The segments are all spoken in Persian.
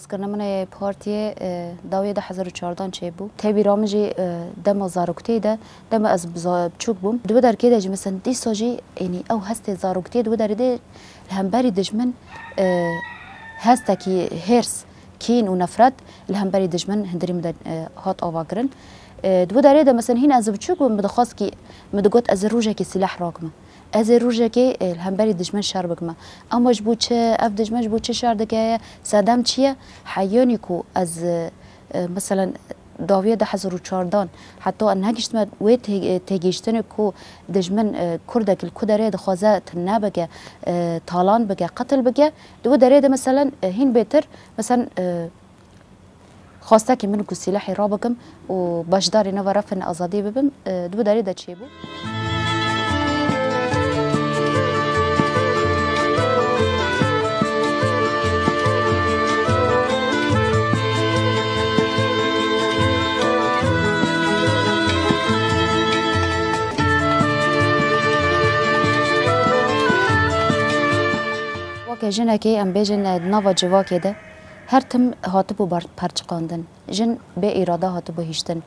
درباز کردن من پارتی داوی 2014 چه بود تبی رامجی دم زاروکتی ده دم از بچوک بوم دو در که ده مثلا دی ساجی یعنی او هست زاروکتی دو در ده همبری دشمن هست کی هرس کین و نفرت الهمبری دشمن هندری مد هات آواگرن دو در ده مثلا هین از بچوک بوم بدخواست کی مدگوت از روجه کی سلاح راکمه از روزه که الهمبری دشمن شر بکمه اما جبو چه اف دشمن جبو چه شر دکه صدام چیه حیانی کو از مثلا داویه 2014 حتی ان هگشت ما و تگیشتن کو دشمن کردک الکدره دخوازه تنبگه طالان بگه قتل بگه دو دره ده مثلا هین بهتر مثلا خواسته که من کو سلاحی را بکم و باشداری نو رفن آزادی ببم دو دره ده چی بود که جن که ام بیجن نوا جوا کده هر تم هاتبو پرچقاندن جن به اراده هاتبو هیشتن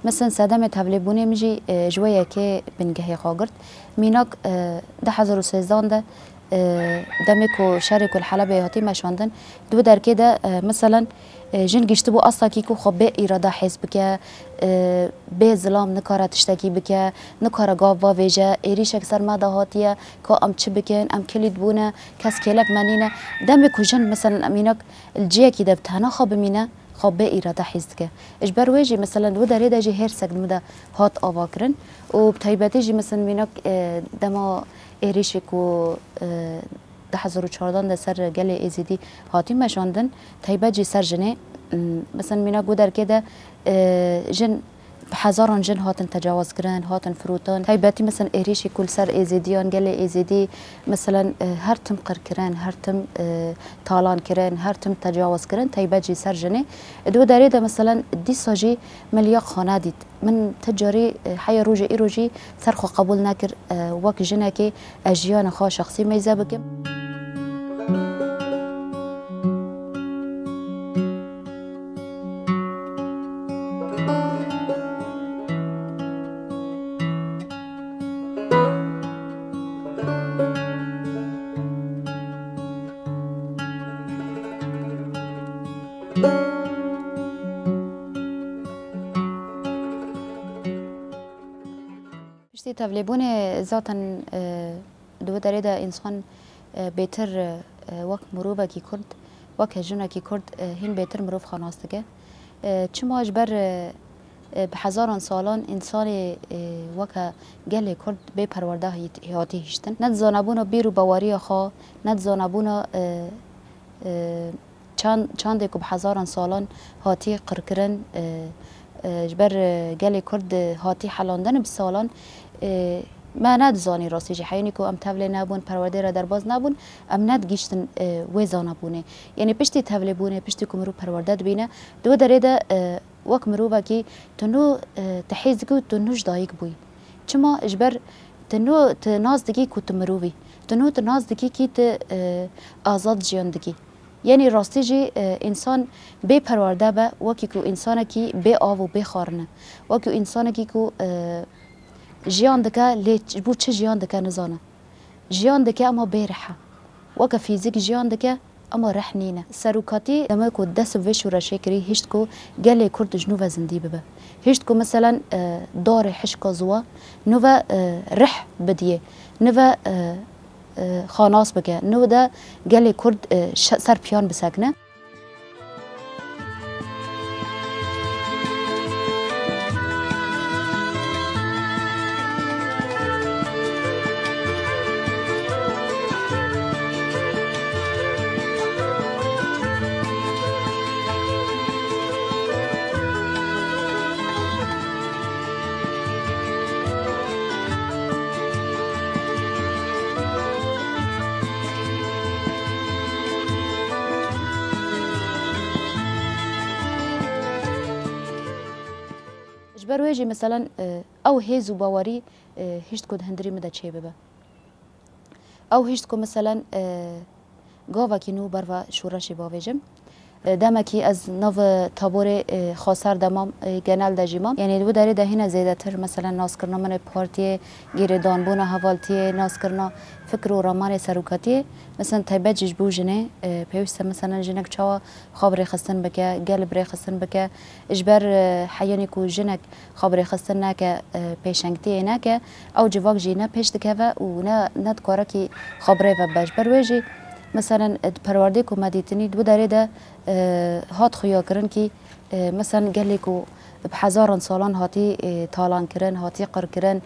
مثلا صدام تبلیبونی میجی جویه که بنگهی خاگرد میناک 2013 ده دمکو شرک الحلبه هاتی مشاندن دو در کده مثلا جن گشتبو اصلا کیکو خب به اراده حزب که به ظلام نکاره تشتکی بکه نکاره گاو و ویجه ایریش اکثر ما دهاتیه که ام چه بکن ام کلید بونه کس کلک منینه دمکو جن مثلا امینک الجیه کی دب تنها خب مینه خب به اراده حزب که اجبر ویجی مثلا دو در ده جی هر سگ مده هات آواکرن و بتایبتی جی مثلا مینک دما ایریش کو 2014 ده سر گل ایزیدی هاتی مشاندن تایبت جی سر جنه مثلا مینا گودر کده جن هزاران جن هاتن تجاوز کرن هاتن فروتان تایبتی مثلا ایریشی کل سر ایزیدیان گل ایزیدی مثلا هر تم قر کرن هر تم تالان کرن هر تم تجاوز کرن تایبت جی سر جنه دو داره ده مثلا دی ساجی ملیاق خانه دید من تجاری حیا روجی ایروجی سرخو قبول نکر وک جنه که اجیان خواه شخصی میزه بکم پشتی تبلیبون ذاتاً دو داره ده انسان بهتر وقت مروبه کی کرد وقت جونه کی کرد هین بهتر مروف خاناستگه چما اجبر به هزاران سالان انسان وقت گل کرد به پرورده هاتی هشتن ند زانبونا بیرو بواری خوا ند زانبونا چند که به هزاران سالان هاتی قرکرن جبر گل کرد هاتی حلاندن بسالان ما ند زانی راستی جی حیونی که ام تبله نبون پرورده را در باز نبون ام ند گیشتن ویزا نبونه یعنی پشتی تبله بونه پشتی که مرو پرورده بینه دو داره ده وک مرو باکی تنو تحیز که تنوش دایک بوی چما اجبر تنو تناز دکی که تمروی تنو تناز دکی که آزاد جیان دکی یعنی راستی جی انسان به پرورده به وکی که انسان کی به آو و به خارنه وکی انسان کی که جیان دکه لیت بو چه جیان دکه نزانه جیان دکه اما بیرحه وکه فیزیک جیان دکه اما رح نینه سروکاتی اما کو دست وش و رشکری هشت کو گله کرد جنوب زندی ببه هشت کو مثلا دار حشکا زوا نو رح بدیه نو خاناس بگه نو ده گله کرد سر پیان بسکنه برویجی مثلا او هیزو باوری هشت کد هندری مده چه ببه او هشت کد مثلا گاوا کینو بروا شورشی باویجم دمکی از نو تابور خاصر دمام گنال دجیمام یعنی دو داره ده هنا زیاده تر مثلا ناس کرنا من پارتی گیردان بونا حوالتی ناس کرنا فکر و رمان سروکاتی مثلا تایبت جبو جنه پیوست مثلا جنک چوا خبر خستن بکه قلب خستن بکه اجبر حیانی کو جنک خبر خستن نکه پیشنگتی نکه او جواک جینا پیش دکه و نه ندکاره کی خبره و باش برویجی مثلا پرورده کو مدیتنی دو داره ده هات خویا کرن کی مثلا قال لكو بحزارن سالان هاتي تالان كرن هاتي قر كرن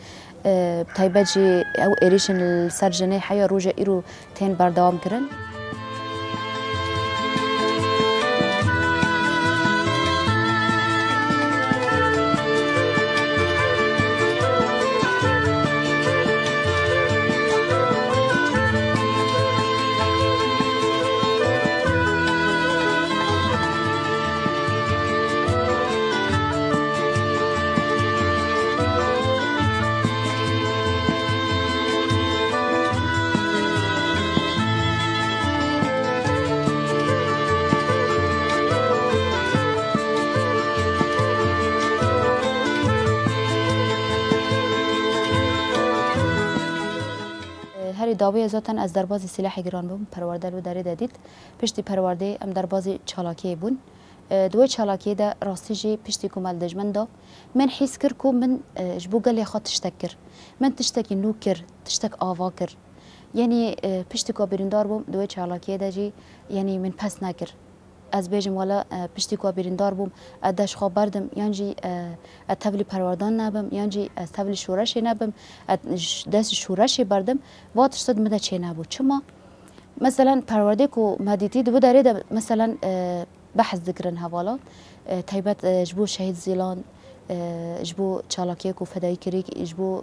تايبجي او اريشن السرجني حيا روجا ايرو تين بردوام كرن هری داوی ذاتن از دربازی سلاح گران بوم پرورده لو داره دادید پشتی پرورده ام دربازی چالاکی بون دوی چالاکی ده راستی جی پشتی کومال دجمن دا من حس کر کو من جبو گلی خاط تشتکر من تشتکی نو کر تشتک آوا کر یعنی پشتی کو بریندار بوم دوی چالاکی ده جی یعنی من پس نکر از بیجم والا پشتی کو بریندار بوم ادش خو بردم یانجی اتبلی پروردان نبم یانجی اتبلی شورش نبم دست شورش بردم واتش صد مده چه نبود چما مثلا پرورده کو مدیتی دو داره مثلا بحث ذکرن حوالا تایبت جبو شهید زیلان جبو چالاکی کو فدایی کری جبو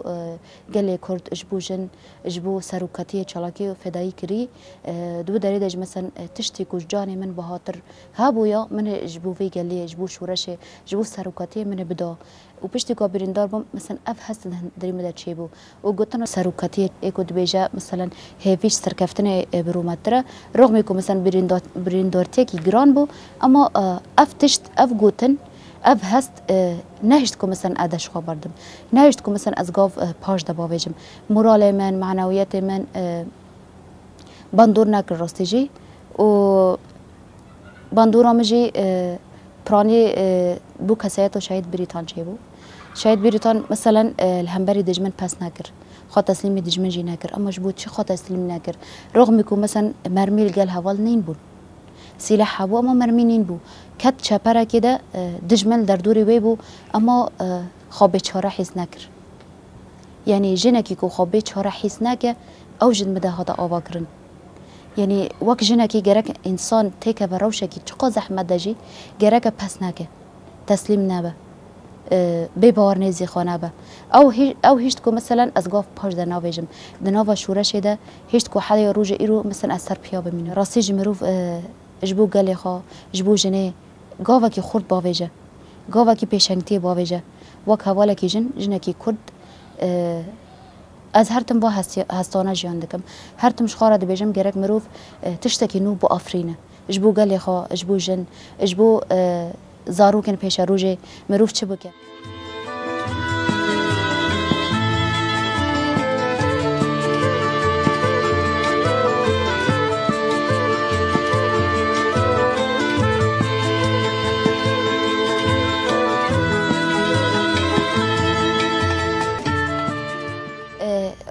گله کرد جبو جن جبو سروکتی چالاکی فدایی کری دو داره دج مثلا تشتی کو جانی من بهاتر هابویا من جبو وی گله جبو شورش جبو سروکتی من بدا و پشتی کو بریندار بم مثلا اف هست دریم ده چی بو و گوتن سروکتی اکو دبیجا مثلا هیویش سرکفتن برومتره رغم کو مثلا بریندارتی کی گران بو اما اف تشت اف گوتن اب هست نهشت کو مثلا ادش خو بردم نهشت کو مثلا از گاو پاش دبا ویجم مورال من معنویت من باندور نکر راستیجی و باندورام جی پرانی بو کسایت و شهید بریتان چی بو شهید بریتان مثلا الهمبری دجمن پس نکر خو تسلیم دجمن جی نکر اما جبو چی خو تسلیم نکر رغم کو مثلا مرمیل گل حوال نین بود سلاح بو اما مرمینین بو کت چپره کده دجمن در دوری وی بو اما خواب چاره حس نکر یعنی جنکی کو خواب چاره حس نکه او جن مده هدا آوا کرن یعنی وقت جنکی گرک انسان تیکه بروشه کی چقا زحمت دجی گرک پس نکه تسلیم نبه بی باور نیزی خانه به او هیچ کو مثلا از گاف پاش در ناویجم در ناو شورش ده هیچ کو حدا روج ایرو مثلا از سر پیا بمینه راستی جمروف جبو گلی خو جبو جنه گاوا کی خورد باویجه گاوا کی پیشنگتی باویجه وک حواله کی جنه کی کرد از هر تم با هستانه جیان دکم هر تم شخاره ده بیجم گرک مروف تشتکی نو با آفرینه جبو گلی خو جبو جن جبو زاروکن پیش روجه مروف چه بکه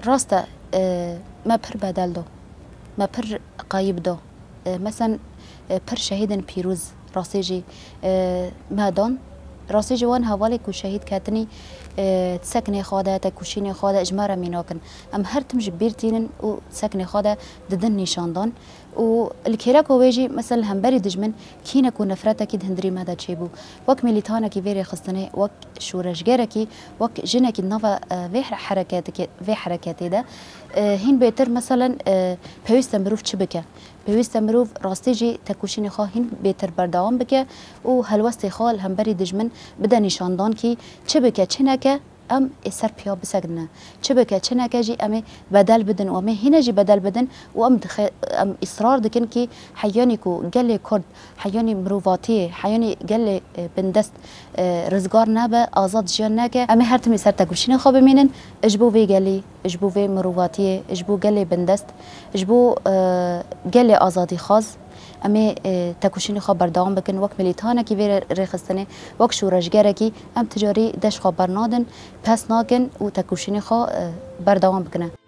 راسته ما پر بدل دو ما پر قایب دو مثلا پر شهیدن پیروز راسیجی مادان راسیجی وان حوالی کو شهید کاتنی سکنی خواده تکوشینی خواده اجمارا میناکن ام هر تمج بیرتینن و سکنی خواده ددن نشاندان و الكيرا كويجي مثلا همبري دجمن كينا كو نفرتا كي هندري مادا تشيبو وك ميليتانا كي فيري خصني وك شورشجرا كي وك جنا كي نوفا في حركات ده هين بيتر مثلا بيوست مروف تشبكه بيوست مروف راستيجي تكوشيني خا هين بيتر بردوام بكه و هلوستي خال همبري دجمن بدا نشاندان كي تشبكه تشنكه ام سر پیا بسگنه چه بکه چه نکجی ام بدل بدن و ام هنا جی بدل بدن و ام ام اصرار دکن کی حیانی کو گله کرد حیانی مروواتی حیانی گله بندست رزگار نبه آزاد جان نکه ام هر تمی سر تکوشین خواب مینن اجبو وی گلی اجبو وی مروواتی اجبو گله بندست اجبو گله آزادی خاص اما تکوشین خواب بردام بکن وقت ملیتانه کی ویر رخصتنه وقت شورشگره کی ام تجاری دش خواب برنادن پس ناکن و تکوشین خواب بردام بکنه